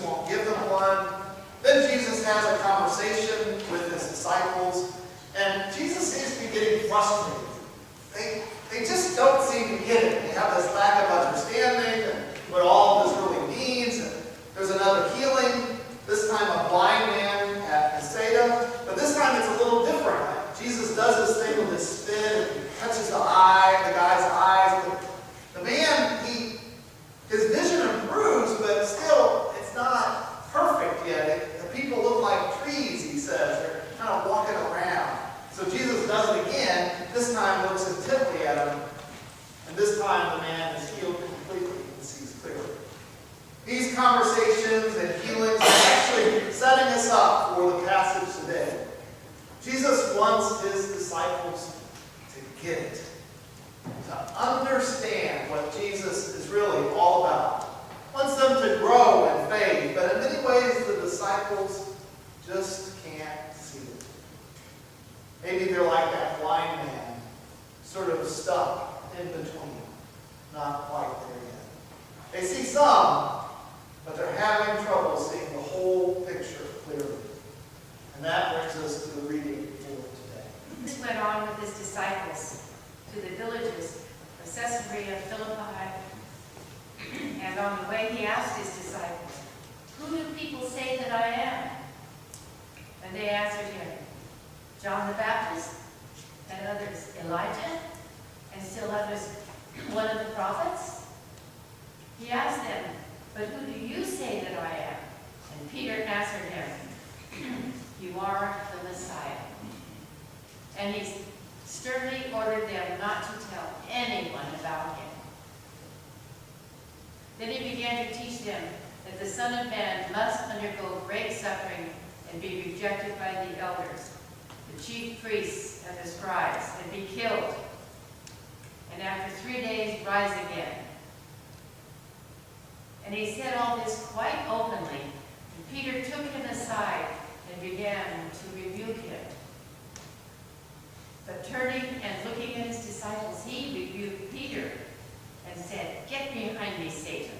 won't give them one. Then Jesus has a conversation with his disciples, and Jesus seems to be getting frustrated. They just don't seem to get it. They have this lack of understanding and what all this really means. And there's another healing, this time a blind man at Bethsaida, but this time it's a little different. Jesus does this thing with his spit, and touches the guy's eyes. But the man, his vision improves, but still it's not perfect yet. The people look like trees, he says. They're kind of walking around. So Jesus does it again. This time looks intently at him. And this time the man is healed completely and sees clearly. These conversations and healings are actually setting us up for the passage today. Jesus wants his disciples to get it, to understand what Jesus is really all about. Wants them to grow in faith, but in many ways the disciples just can't see it. Maybe they're like that blind man, sort of stuck in between, not quite there yet. They see some, but they're having trouble seeing the whole picture clearly. And that brings us to the reading for today. He went on with his disciples to the villages of Caesarea Philippi, and on the way he asked his disciples, "Who do people say that I am?" And they answered him, "John the Baptist, and others Elijah, and still others one of the prophets." He asked them, "But who do you say that I am?" And Peter answered him, "You are the Messiah." And he sternly ordered them not to tell anyone about him. Then he began to teach them that the Son of Man must undergo great suffering and be rejected by the elders, the chief priests and the scribes, and be killed, and after 3 days rise again. And he said all this quite openly, and Peter took him aside and began to rebuke him. But turning and looking at his disciples, he rebuked Peter and said, "Get behind me, Satan,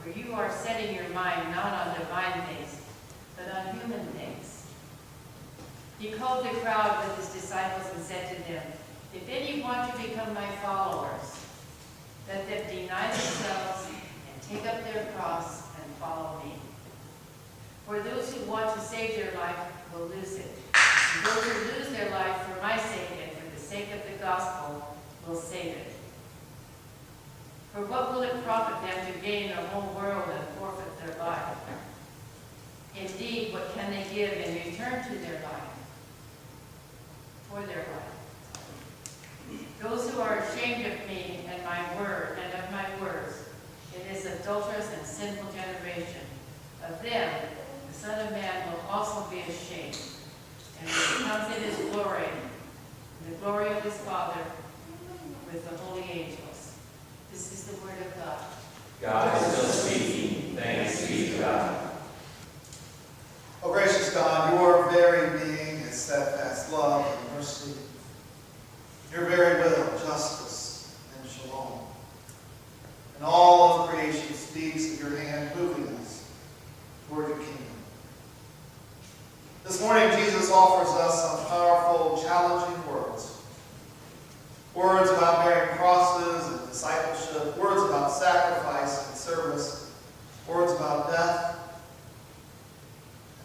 for you are setting your mind not on divine things, but on human things." He called the crowd with his disciples and said to them, "If any want to become my followers, let them deny themselves and take up their cross and follow me. For those who want to save their life will lose it. And those who lose their life for my sake and for the sake of the gospel will save it. For what will it profit them to gain the whole world and forfeit their life? Indeed, what can they give in return to their life? For their life. Those who are ashamed of me and my word and of my words in this adulterous and sinful generation, of them the Son of Man will also be ashamed, and when he comes in his glory, in the glory of his Father, with the holy angels." This is the word of God. God is still speaking. Thanks be to God. Oh, gracious God, your very being is steadfast love and mercy. Your very will, justice and shalom. And all of creation speaks of your hand moving us toward your kingdom. This morning, Jesus offers us some powerful, challenging words. Words about bearing crosses and discipleship. Words about sacrifice and service. Words about death.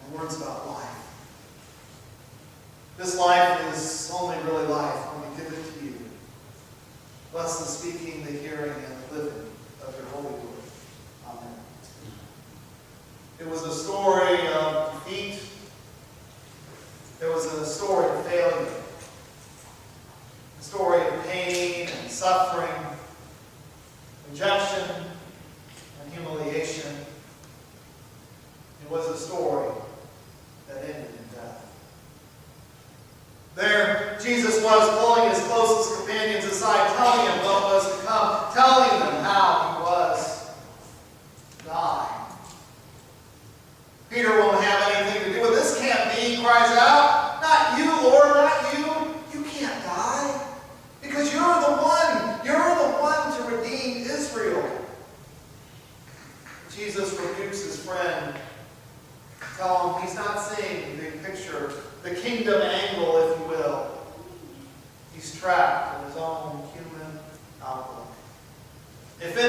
And words about life. This life is only really life when we give it to you. Bless the speaking, the hearing, and the living of your holy word. Amen. It was a story of defeat. It was a story of failure. A story of pain and suffering, rejection and humiliation. It was a story that ended in death. There, Jesus was pulling his closest companions aside, telling them what was to come, telling them how he was to die. Peter won't have anything to do with this. Can't be, he cries out. Not you, Lord, not you. You can't die. Because you're the one. You're the one to redeem Israel. Jesus rebukes his friend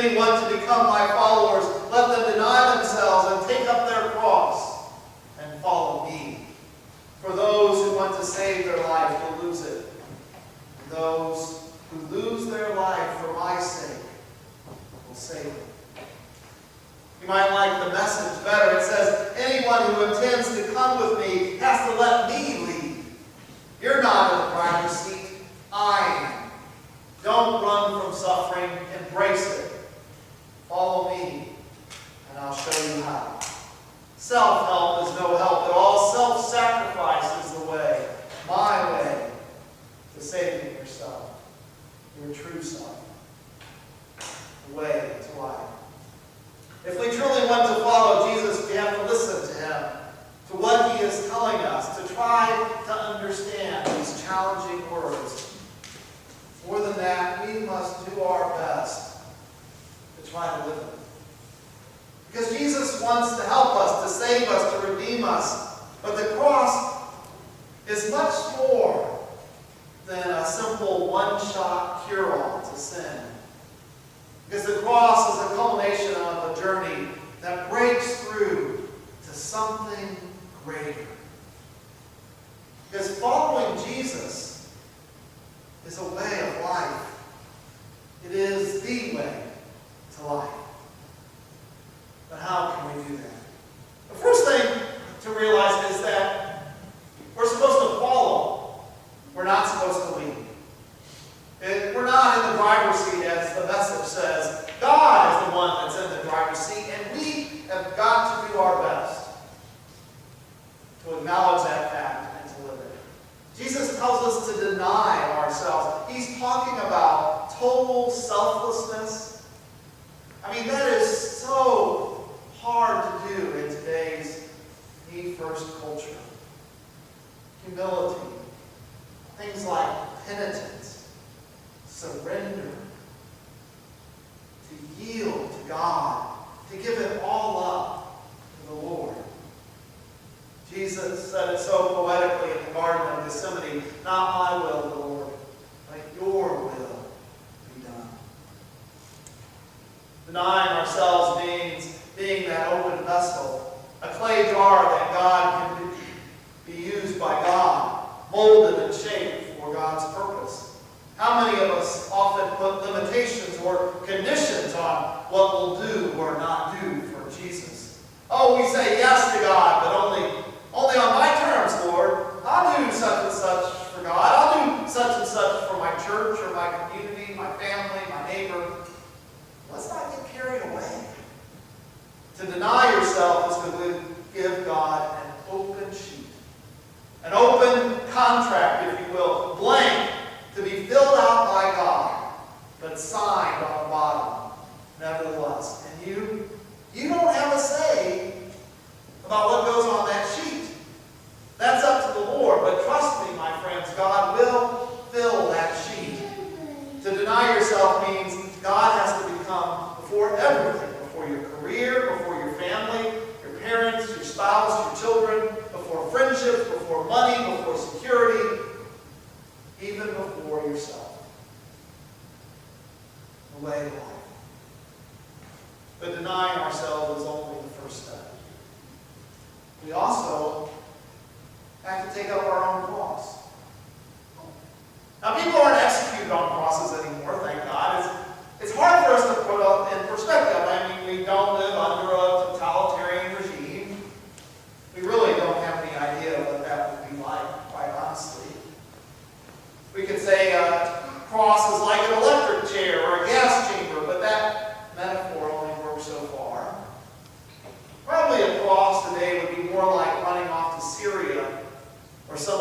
any want to become my followers, let them deny themselves and take up their cross and follow me. For those who want to save their life will lose it. And those who lose their life for my sake will save it. You might like the message better. It says, anyone who intends to come with me has to let me lead. You're not in the driver's seat. I am. Don't run from suffering. Embrace it. Follow me, and I'll show you how. Self-help is no help at all. Self-sacrifice is the way, my way, to saving yourself, your true self, the way to life. If we truly want to follow Jesus, we have to listen to him, to what he is telling us, to try to understand these challenging words. More than that, we must do our best to try to live it. Because Jesus wants to help us, to save us, to redeem us. But the cross is much more than a simple one-shot cure-all to sin. Because the cross is a culmination of a journey that breaks through to something greater. Because following Jesus is a way of life. It is the way to life. But how can we do that? The first thing to realize is that we're supposed to follow. We're not supposed to lead. We're not in the driver's seat, as the message says. God is the one that's in the driver's seat, and we have got to do our best to acknowledge that fact and to live it. Jesus tells us to deny ourselves. He's talking about total selflessness. I mean, that is so hard to do in today's me-first culture. Humility. Things like penitence, surrender, to yield to God, to give it all up to the Lord. Jesus said it so poetically in the Garden of Gethsemane, not my will, Lord, but your will be done. Denying ourselves means being that open vessel, a clay jar that God can be used by God, molded and shaped for God's purpose. How many of us often put limitations or conditions on what we'll do or not do for Jesus? Oh, we say yes to God, but only on my terms, Lord. I'll do such and such for God. I'll do such and such for my church or my community, my family, my neighbor. Let's not get carried away. To deny yourself is to give God an open sheet. An open contract, if you will, blank, to be filled out by God, but signed on the bottom, nevertheless. And you don't have a say about what goes on that sheet. That's up to the Lord, but trust me, my friends, God will fill that sheet. To deny yourself means God has to become before everything, before your career, before your family, your parents, your spouse, your children, before friendships, before money, before security, even before yourself. The way of life. But denying ourselves is only the first step. We also have to take up our own cross. Now, people aren't executed on crosses anymore, thank God. It's hard for us to put up in perspective. I mean, we don't live under a totalitarian regime. We really don't have any idea what that would be like, quite honestly. We could say a cross is like an electric chair or a gas chamber, but that metaphor only works so far. Probably a cross today would be more like running off to Syria or some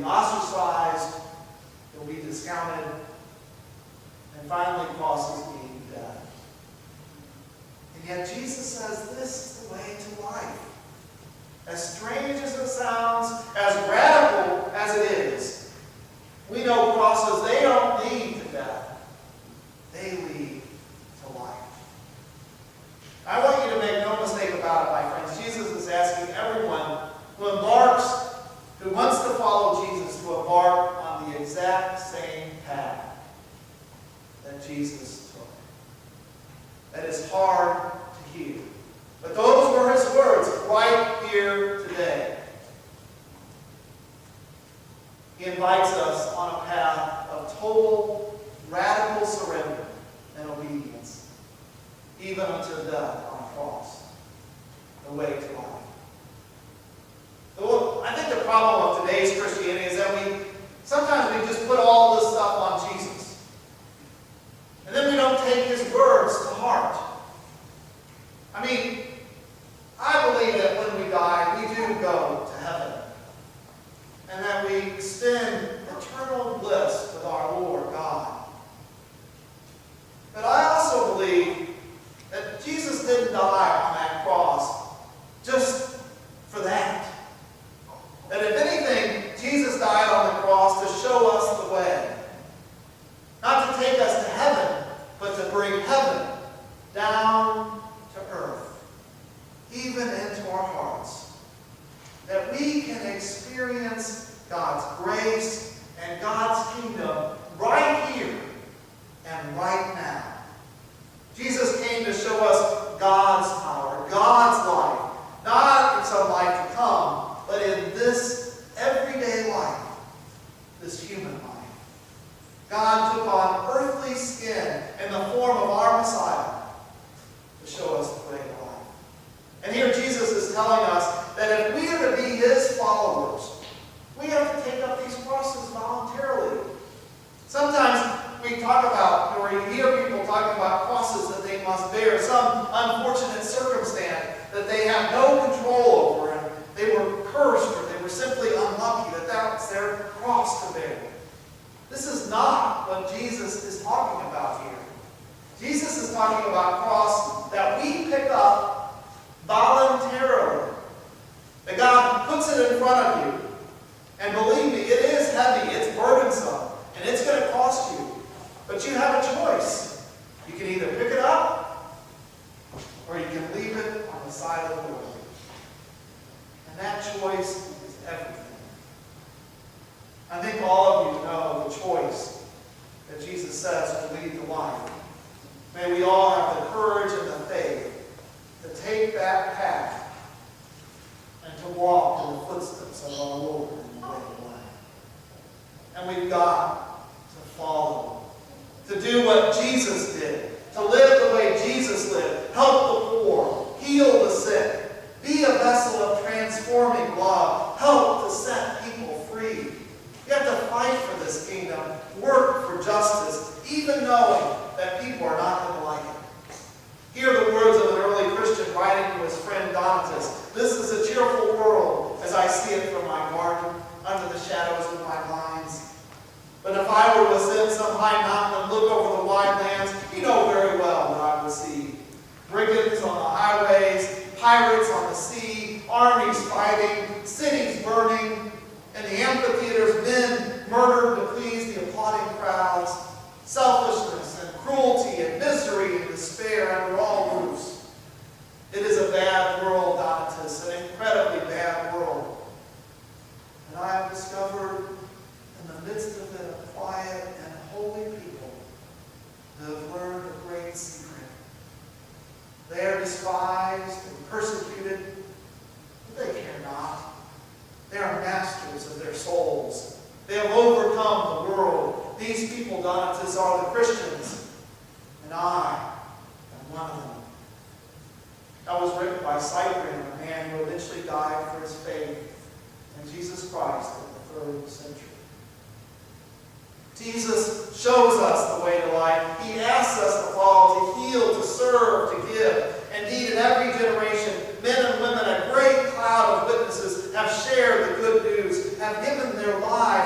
ostracized, he'll be discounted, and finally crosses being death. And yet Jesus says this is the way to life. As strange as it sounds, as radical as it is, we know crosses, they don't lead to death. They lead to life. I want you to make no mistake about it, my friends. Jesus is asking everyone who wants to follow Jesus, to embark on the exact same path that Jesus took. That is hard to hear. But those were his words right here today. He invites us on a path of total, radical surrender and obedience, even unto death on a cross, the way to life. I think the problem of today's Christianity is that sometimes we just put all this stuff on Jesus. And then we don't take his words to heart. I mean, I believe that when we die, we do go to heaven. And that we spend eternal bliss with our Lord God. But I also believe that Jesus didn't die on that cross just for that. That if anything, Jesus died on the cross to show us the way. Not to take us to heaven, but to bring heaven down to earth, even into our hearts. That we can experience God's grace and God's kingdom right here and right now. Jesus came to show us God's power, God's life, not in some life to come, but in this everyday life, this human life. God took on earthly skin in the form of our Messiah to show us the way to life. And here Jesus is telling us that if we are to be his followers, we have to take up these crosses voluntarily. Sometimes we talk about, or you hear people talking about crosses that they must bear, some unfortunate circumstance that they have no control over, and they were cursed or they were simply unlucky, that was their cross to bear. This is not what Jesus is talking about here. Jesus is talking about crosses that we pick up voluntarily. That God puts it in front of you. And believe me, it is heavy, it's burdensome, and it's going to cost you. But you have a choice. You can either pick it up, or you can leave it on the side of the road. And that choice is everything. I think all of you know the choice that Jesus says to lead the life. May we all have the courage and the faith to take that path and to walk in the footsteps of our Lord in the way of life. And we've got to follow, to do what Jesus did, to live the way Jesus lived, help the poor, heal the sick, be a vessel of transforming love, help to set people free. You have to fight for this kingdom, work for justice, even knowing that people are not going to like it. Hear the words of an early Christian writing to his friend Donatus. This is a cheerful world as I see it from my garden, under the shadows of my vines. But if I were to ascend some high mountain and look over the wide lands, you know very well what I would see. Brigands on the highways, pirates on the sea, armies fighting, cities burning, and the amphitheaters, men murdered to please the applauding crowds, selfishness and cruelty and misery and despair under all roofs. It is a bad world, Donatus, an incredibly bad world. And I have discovered in the midst of it a quiet and holy people who have learned a great secret. They are despised and persecuted, but they care not. They are masters of their souls. They have overcome the world. These people, Donatus, are the Christians, and I am one of them. That was written by Cyprian, a man who eventually died for his faith in Jesus Christ in the 3rd century. Jesus shows us the way to life. He asks us to follow, to heal, to serve, to give. Indeed, in every generation, men and women, a great cloud of witnesses, have shared the good news, have given their lives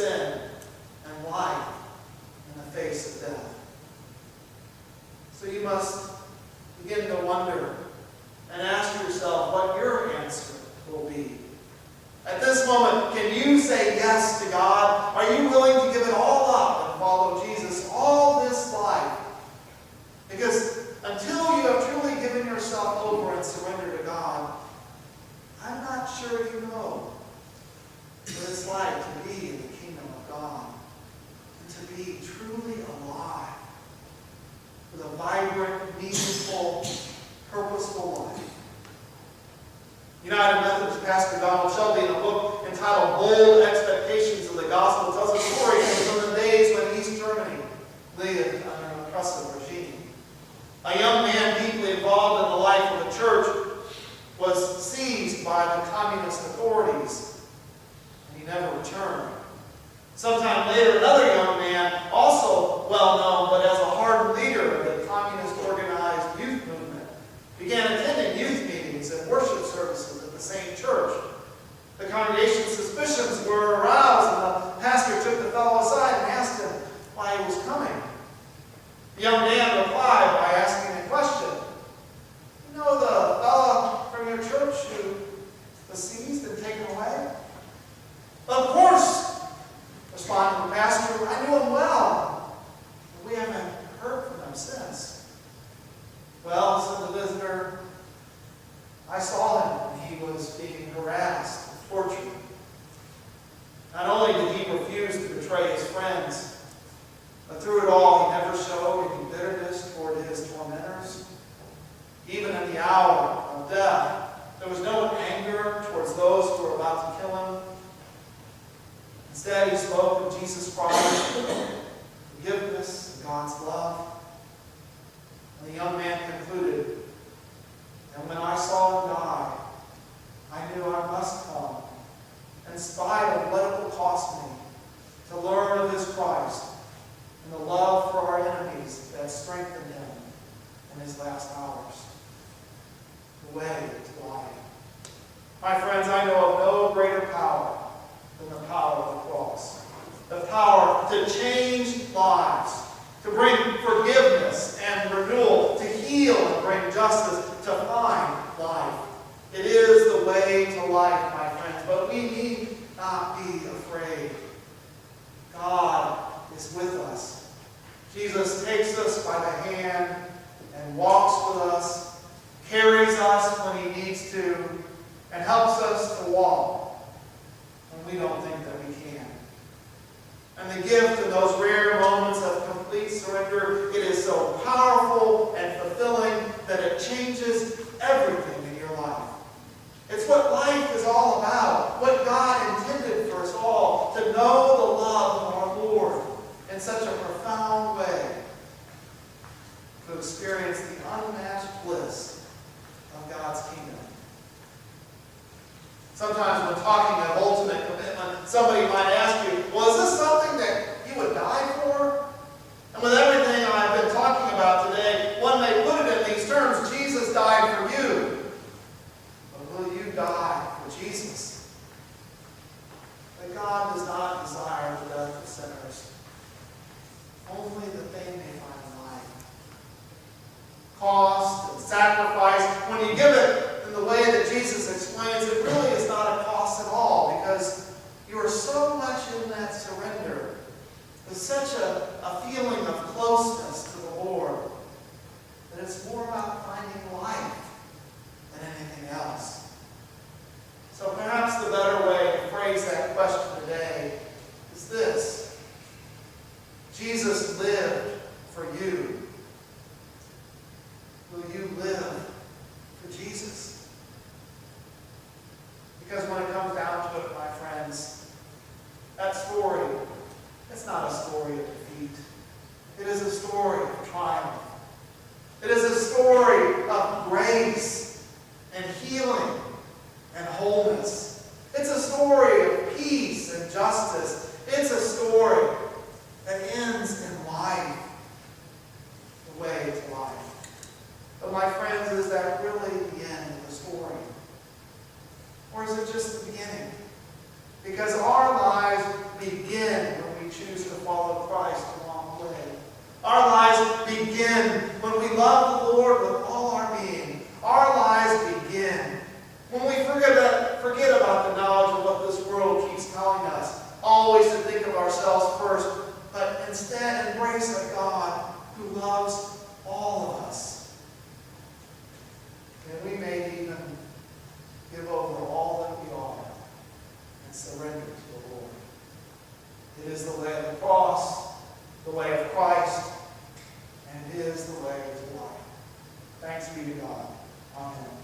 sin and life in the face of death. So you must begin to wonder and ask yourself what your answer will be. At this moment, can you say yes to God? Are you willing to give it all up and follow Jesus all this life? Because until you have truly given yourself over and surrendered to God, I'm not sure you know what it's like to be in the kingdom of God and to be truly alive with a vibrant, meaningful, purposeful life. United Methodist pastor Donald Shelby, in a book entitled Bold Expectations of the Gospel, tells a story from the days when East Germany lived under an oppressive regime. A young man deeply involved in the life of the church was seized by the communist authorities, and he never returned. Sometime later, another young man, also well known but as a hardened leader of the communist organized youth movement, began attending youth meetings and worship services at the same church. The congregation's suspicions were aroused, and the pastor took the fellow aside and asked him why he was coming. The young man replied by asking a question. You know the fellow from your church who was seized and taken away? Of course, responded the pastor. I knew him well, but we haven't heard from him since. Well, said the visitor, I saw him when he was being harassed and tortured. Not only did he refuse to betray his friends, but through it all he never showed any bitterness toward his tormentors. Even in the hour of death, there was no anger towards those who were about to kill him. Instead, he spoke of Jesus Christ, forgiveness, and God's love. And the young man concluded, and when I saw him die, I knew I must come, in spite of what it will cost me, to learn of his Christ and the love for our enemies that strengthened him in his last hours. The way to life. My friends, I know of no greater power than the power of the cross. The power to change lives, to bring forgiveness and renewal, to heal and bring justice, to find life. It is the way to life, my friends, but we need not be afraid. God is with us. Jesus takes us by the hand and walks with us, carries us when he needs to, and helps us to walk when we don't think that we can. And the gift in those rare moments of complete surrender, it is so powerful and fulfilling that it changes everything in your life. It's what life is all about, what God intended for us all, to know the love of our Lord in such a profound way, to experience the unmatched bliss of God's kingdom. Sometimes when talking of ultimate commitment, somebody might ask you, well, is this something that you would die for? And with everything I've been talking about today, one may put it in these terms, Jesus died for you. But will you die for Jesus? But God does not desire the death of sinners, only that they may find life. Cost and sacrifice, when you give it in the way that Jesus explains, it really is not a cost at all, because you are so much in that surrender, with such a feeling of closeness to the Lord, that it's more about finding life than anything else. So perhaps the better way to phrase that question today is this: Jesus lived for you. Will you live for Jesus? Because when it comes down to it, my friends, that story, it's not a story of defeat. It is a story of triumph. It is a story of grace and healing and wholeness. It's a story of peace and justice. It's a story that ends in life, the way to life. But my friends, is that really the end of the story? Or is it just the beginning? Because our lives begin loves all of us. And we may even give over all that we are and surrender to the Lord. It is the way of the cross, the way of Christ, and it is the way to life. Thanks be to God. Amen.